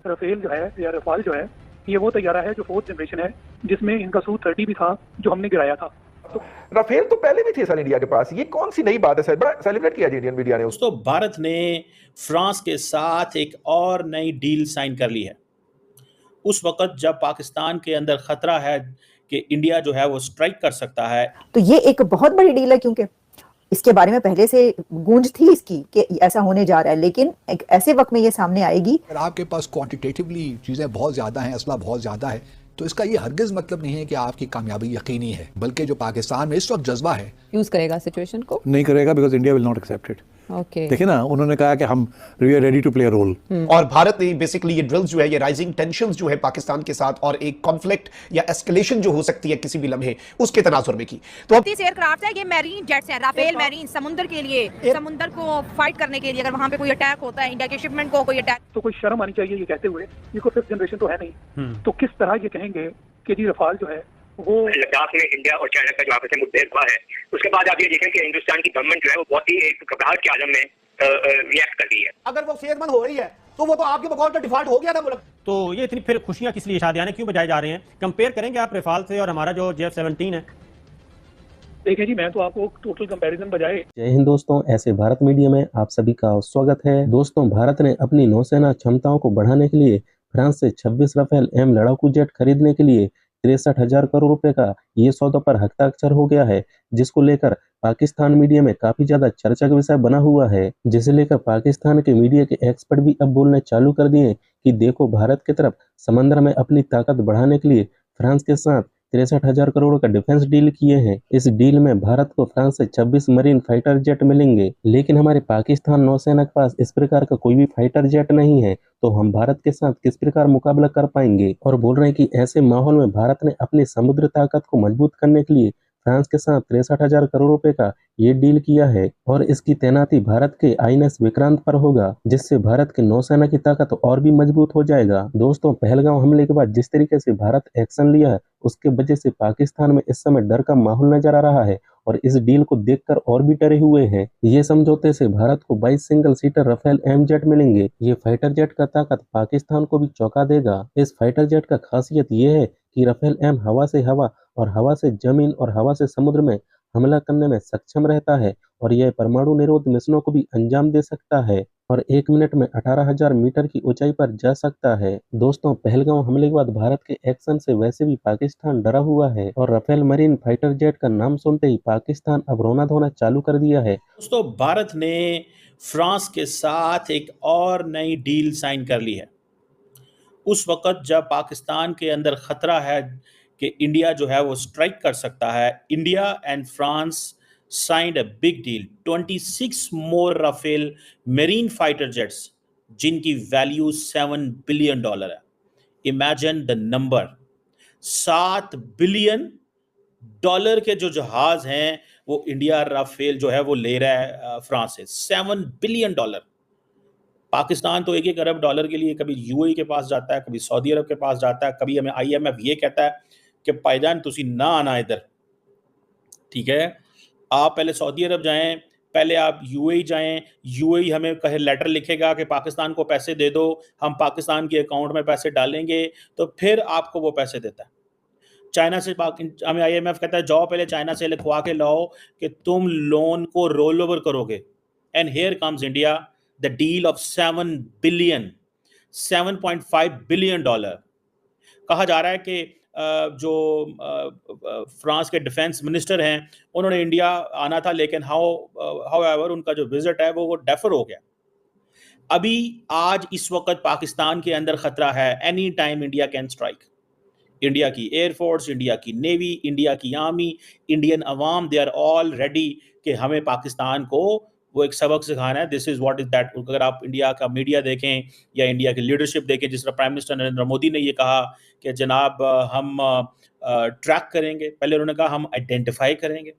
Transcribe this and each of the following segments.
Rafale जो है या रफाल जो है, ये वो तैयारा है जो 4th जनरेशन है, जिसमें इनका Su-30 भी था जो हमने गिराया था। तो राफेल तो पहले भी थे सर इंडिया के पास, ये कौन सी नई बात है सर? बड़ा सेलिब्रेट किया इंडियन मीडिया ने। दोस्तों, भारत ने फ्रांस के साथ एक और नई डील साइन कर ली है। उस वक्त जब पाकिस्तान के अंदर खतरा है कि इंडिया जो है वो स्ट्राइक कर सकता है, तो ये एक बहुत बड़ी डील है, क्योंकि इसके बारे में पहले से गूंज थी इसकी कि ऐसा होने जा रहा है, लेकिन एक ऐसे वक्त में ये सामने आएगी। अगर आपके पास क्वांटिटेटिवली चीज़ें बहुत ज़्यादा हैं, असला बहुत ज़्यादा है, तो इसका ये हरगिज़ मतलब नहीं है कि आपकी कामयाबी यकीनी है, बल्कि जो पाकिस्तान में इस वक्त जज्बा है, यूज करेगा सिचुएशन को, नहीं करेगा, because India will not accept it. Okay, देखिए ना, उन्होंने कहा कि हम we are ready to play a role. और भारत ने बेसिकली ये ड्रिल्स जो है, ये राइजिंग टेंशंस जो है पाकिस्तान के साथ और एक कॉन्फ्लिक्ट या एस्केलेशन जो हो सकती है किसी भी लम्हे, उसके तनाजुर में की। तो अब एयरक्राफ्ट है, ये मैरीन जेट्स है, राफेल मैरीन, समुद्र के लिए, समुद्र को फाइट करने के लिए, अगर वहां पे कोई अटैक होता है, इंडिया के शिपमेंट को कोई अटैक, तो कोई शर्म आनी चाहिए ये कहते हुए। ये कोई 5th जनरेशन तो है नहीं, तो किस तरह ये कहेंगे कि जी रफाल जो है वो लद्दाख में इंडिया और चाइना का जो आपस में मुद्दे हुआ है, उसके बाद आप ये देखें कि हिंदुस्तान की गवर्नमेंट जो है वो बहुत ही एक घबराहट के आलम में रिएक्ट कर रही है। अगर वो सेहतमंद हो रही है तो वो तो आपके बकौल का डिफॉल्ट हो गया था मुल्क। तो ये इतनी फिर खुशियां किस लिए, शादियां क्यों बजाए जा रहे हैं? कंपेयर करेंगे आप रफाल से और हमारा जो JF-17 है? देखें जी, मैं तो आपको टोटल कंपैरिजन बजाए। जय हिंद दोस्तों, ऐसे भारत मीडिया में आप सभी का स्वागत है। दोस्तों, भारत ने अपनी नौसेना क्षमताओं को बढ़ाने के लिए फ्रांस से 26 राफेल एम लड़ाकू जेट खरीदने के लिए 63,000 करोड़ रुपए का ये सौदा पर हस्ताक्षर हो गया है, जिसको लेकर पाकिस्तान मीडिया में काफी ज्यादा चर्चा का विषय बना हुआ है। जिसे लेकर पाकिस्तान के मीडिया के एक्सपर्ट भी अब बोलने चालू कर दिए कि देखो, भारत की तरफ समंदर में अपनी ताकत बढ़ाने के लिए फ्रांस के साथ 63,000 करोड़ का डिफेंस डील किए हैं। इस डील में भारत को फ्रांस से 26 मरीन फाइटर जेट मिलेंगे, लेकिन हमारे पाकिस्तान नौसेना के पास इस प्रकार का कोई भी फाइटर जेट नहीं है, तो हम भारत के साथ किस प्रकार मुकाबला कर पाएंगे। और बोल रहे हैं कि ऐसे माहौल में भारत ने अपनी समुद्र ताकत को मजबूत करने के लिए फ्रांस के साथ 63,000 करोड़ रुपए का ये डील किया है, और इसकी तैनाती भारत के INS विक्रांत पर होगा, जिससे भारत की नौसेना की ताकत और भी मजबूत हो जाएगा। दोस्तों, पहलगाम हमले के बाद जिस तरीके से भारत एक्शन लिया है, उसके वजह से पाकिस्तान में इस समय डर का माहौल नजर आ रहा है, और इस डील को देखकर और भी डरे हुए हैं। ये समझौते से भारत को 22 single seater Rafale M jet मिलेंगे। ये फाइटर जेट का ताकत पाकिस्तान को भी चौंका देगा। इस फाइटर जेट का खासियत ये है कि राफेल एम हवा से हवा और हवा से जमीन और हवा से समुद्र में हमला करने में सक्षम रहता है, और यह परमाणु निरोध मिशनों को भी अंजाम दे सकता है, और 1 मिनट में 18,000 मीटर की ऊंचाई पर जा सकता है। दोस्तों, पहलगाम हमले के बाद भारत के एक्शन से वैसे भी पाकिस्तान डरा हुआ है, और राफेल मरीन फाइटर जेट का नाम सुनते ही पाकिस्तान अब रोना धोना चालू कर दिया है। दोस्तों, भारत ने फ्रांस के साथ एक और नई डील साइन कर ली है। उस वक्त जब पाकिस्तान के अंदर खतरा है कि इंडिया जो है वो स्ट्राइक कर सकता है, India and France signed a big deal, 26 more Rafale marine fighter jets, जिनकी वैल्यू $7 बिलियन है। इमेजिन द नंबर, $7 बिलियन के जो जहाज हैं वो इंडिया राफेल जो है वो ले रहा है फ्रांस से। $7 बिलियन। पाकिस्तान तो $1 अरब के लिए कभी UAE के पास जाता है, कभी सऊदी अरब के पास जाता है, कभी हमें IMF ये कहता है कि पायदान तुसी ना आना इधर, ठीक है, आप पहले सऊदी अरब जाएं, पहले आप UAE जाएं, UAE हमें कहे लेटर लिखेगा कि पाकिस्तान को पैसे दे दो, हम पाकिस्तान के अकाउंट में पैसे डालेंगे, तो फिर आपको वो पैसे देता है। चाइना से हमें IMF कहता है जाओ पहले चाइना से लिखवा के लाओ कि तुम लोन को रोल ओवर करोगे, and here comes India, the deal of $7.5 billion. कहा जा रहा है कि जो फ्रांस के डिफेंस मिनिस्टर हैं उन्होंने इंडिया आना था, लेकिन हाउएवर उनका जो विजिट है वो डेफर हो गया। अभी आज इस वक्त पाकिस्तान के अंदर खतरा है, any time India can strike. India की एयरफोर्स, इंडिया की नेवी, इंडिया की army, Indian Awam, they are all ready कि हमें पाकिस्तान को वो एक सबक सिखाना है। This is what is that. अगर आप इंडिया का मीडिया देखें या इंडिया की लीडरशिप देखें, जिस तरह प्राइम मिनिस्टर नरेंद्र मोदी ने ये कहा कि जनाब हम ट्रैक करेंगे, पहले उन्होंने कहा हम आइडेंटिफाई करेंगे,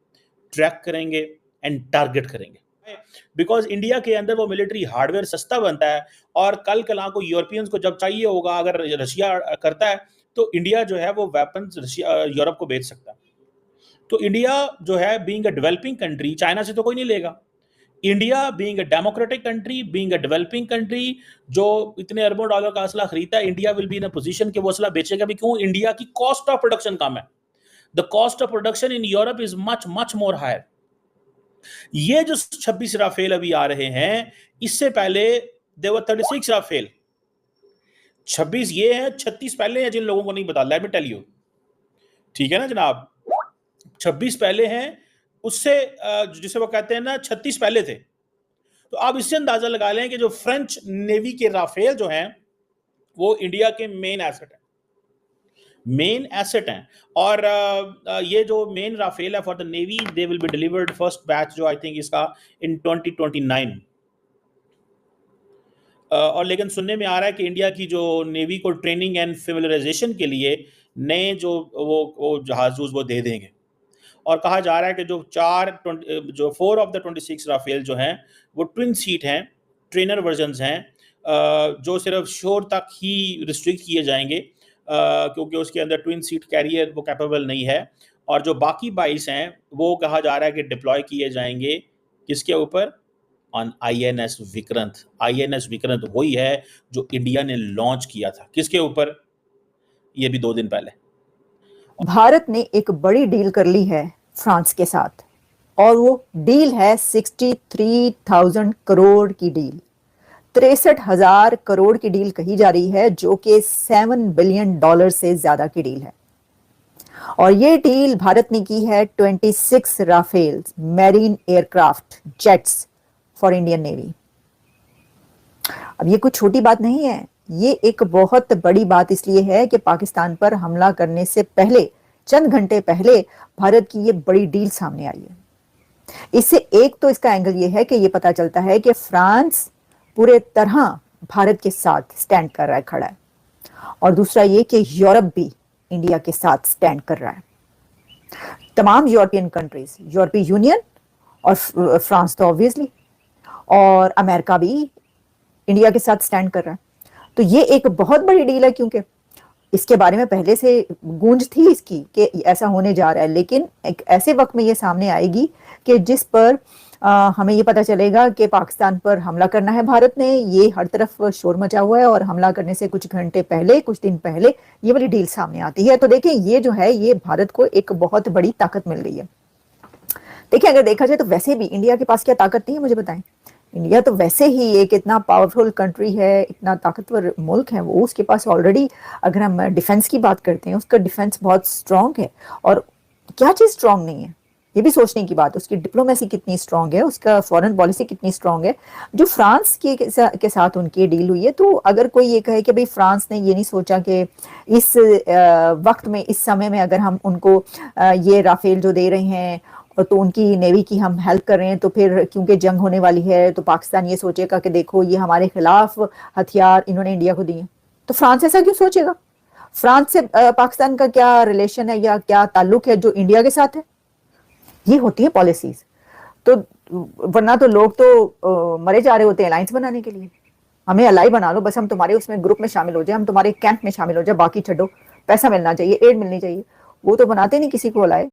ट्रैक करेंगे एंड टारगेट करेंगे, बिकॉज इंडिया के अंदर वो मिलिट्री हार्डवेयर सस्ता बनता है, और कल कला को यूरोपियंस को जब चाहिए होगा, अगर रशिया करता है तो इंडिया जो है वो वेपन्स यूरोप को बेच सकता है। तो इंडिया जो है being a developing country, China से तो कोई नहीं लेगा, India being a democratic country, being a developing country, जो इतने अरबों डॉलर का असला खरीदता है, India will be in a position कि वो असला बेचेगा भी क्यों? इंडिया की कॉस्ट ऑफ प्रोडक्शन कम है। The cost of production in Europe is much more higher. ये जो 26 राफेल अभी आ रहे हैं, इससे पहले देयर वर 36 राफेल। 26 ये है, 36 पहले हैं, जिन लोगों को नहीं पता, लेट मी टेल यू। ठीक है ना जनाब, 26 पहले हैं, उससे जिसे वो कहते हैं ना 36 पहले थे। तो आप इससे अंदाजा लगा लें कि जो फ्रेंच नेवी के राफेल जो हैं वो इंडिया के मेन एसेट हैं, मेन एसेट हैं। और ये जो मेन राफेल है for the navy, they will be delivered first batch जो आई थिंक इसका इन 2029। और लेकिन सुनने में आ रहा है कि इंडिया की जो नेवी को ट्रेनिंग एंड फेमिलराइजेशन के लिए नए जो वो जहाज वो दे देंगे। और कहा जा रहा है कि जो 4 ऑफ द 26 राफेल जो हैं वो ट्विन सीट हैं, ट्रेनर वर्जन्स हैं, जो सिर्फ शोर तक ही रिस्ट्रिक्ट किए जाएंगे क्योंकि उसके अंदर ट्विन सीट कैरियर वो कैपेबल नहीं है। और जो बाकी 22 हैं वो कहा जा रहा है कि डिप्लॉय किए जाएंगे किसके ऊपर? On INS Vikrant. INS Vikrant वही है जो इंडिया ने लॉन्च किया था। किसके ऊपर? ये भी 2 दिन पहले। भारत ने एक बड़ी डील कर ली है फ्रांस के साथ, और वो डील है 63,000 करोड़ की डील। 63,000 करोड़ की डील कही जा रही है, जो कि $7 बिलियन से ज्यादा की डील है। और ये डील भारत ने की है 26 Rafale marine aircraft jets for Indian Navy. अब ये कोई छोटी बात नहीं है, ये एक बहुत बड़ी बात इसलिए है कि पाकिस्तान पर हमला करने से पहले, चंद घंटे पहले, भारत की ये बड़ी डील सामने आई है। इससे एक तो इसका एंगल ये है कि ये पता चलता है कि फ्रांस पूरे तरह भारत के साथ स्टैंड कर रहा है, खड़ा है। और दूसरा ये कि यूरोप भी इंडिया के साथ स्टैंड कर रहा है। तमाम यूरोपियन कंट्रीज, यूरोपीय यूनियन और फ्रांस तो ऑब्वियसली, और अमेरिका भी इंडिया के साथ स्टैंड कर रहा है। तो ये एक बहुत बड़ी डील है, क्योंकि इसके बारे में पहले से गूंज थी इसकी कि ऐसा होने जा रहा है, लेकिन एक ऐसे वक्त में ये सामने आएगी कि जिस पर हमें ये पता चलेगा कि पाकिस्तान पर हमला करना है भारत ने। ये हर तरफ शोर मचा हुआ है, और हमला करने से कुछ घंटे पहले, कुछ दिन पहले ये वाली डील सामने आती है। तो देखें, ये जो है ये भारत को एक बहुत बड़ी ताकत मिल गई है। देखिए, अगर देखा जाए तो वैसे भी इंडिया के पास क्या ताकत नहीं है, मुझे बताएं। इंडिया तो वैसे ही एक इतना पावरफुल कंट्री है, इतना ताकतवर मुल्क है वो, उसके पास ऑलरेडी, अगर हम डिफेंस की बात करते हैं, उसका डिफेंस बहुत स्ट्रांग है। और क्या चीज स्ट्रांग नहीं है, ये भी सोचने की बात है। उसकी डिप्लोमेसी कितनी स्ट्रांग है, उसका फॉरेन पॉलिसी कितनी स्ट्रांग है। जो फ्रांस के साथ उनकी डील हुई है, तो अगर कोई ये कहे कि भाई फ्रांस ने ये नहीं सोचा कि इस वक्त में, इस समय में अगर हम उनको ये राफेल जो दे रहे हैं तो उनकी नेवी की हम हेल्प कर रहे हैं, तो फिर क्योंकि जंग होने वाली है तो पाकिस्तान ये सोचेगा कि देखो ये हमारे खिलाफ हथियार इन्होंने इंडिया को दिए। तो फ्रांस ऐसा क्यों सोचेगा? फ्रांस से पाकिस्तान का क्या रिलेशन है या क्या ताल्लुक है जो इंडिया के साथ है? ये होती है पॉलिसीज। तो वरना तो लोग तो मरे जा रहे होते हैं अलायंस बनाने के लिए। हमें अलाई बना लो, बस हम तुम्हारे उसमें ग्रुप में शामिल हो जाए, हम तुम्हारे कैंप में शामिल हो जाए, बाकी छोड़ो, पैसा मिलना चाहिए, एड मिलनी चाहिए। वो तो बनाते नहीं किसी को अलाई।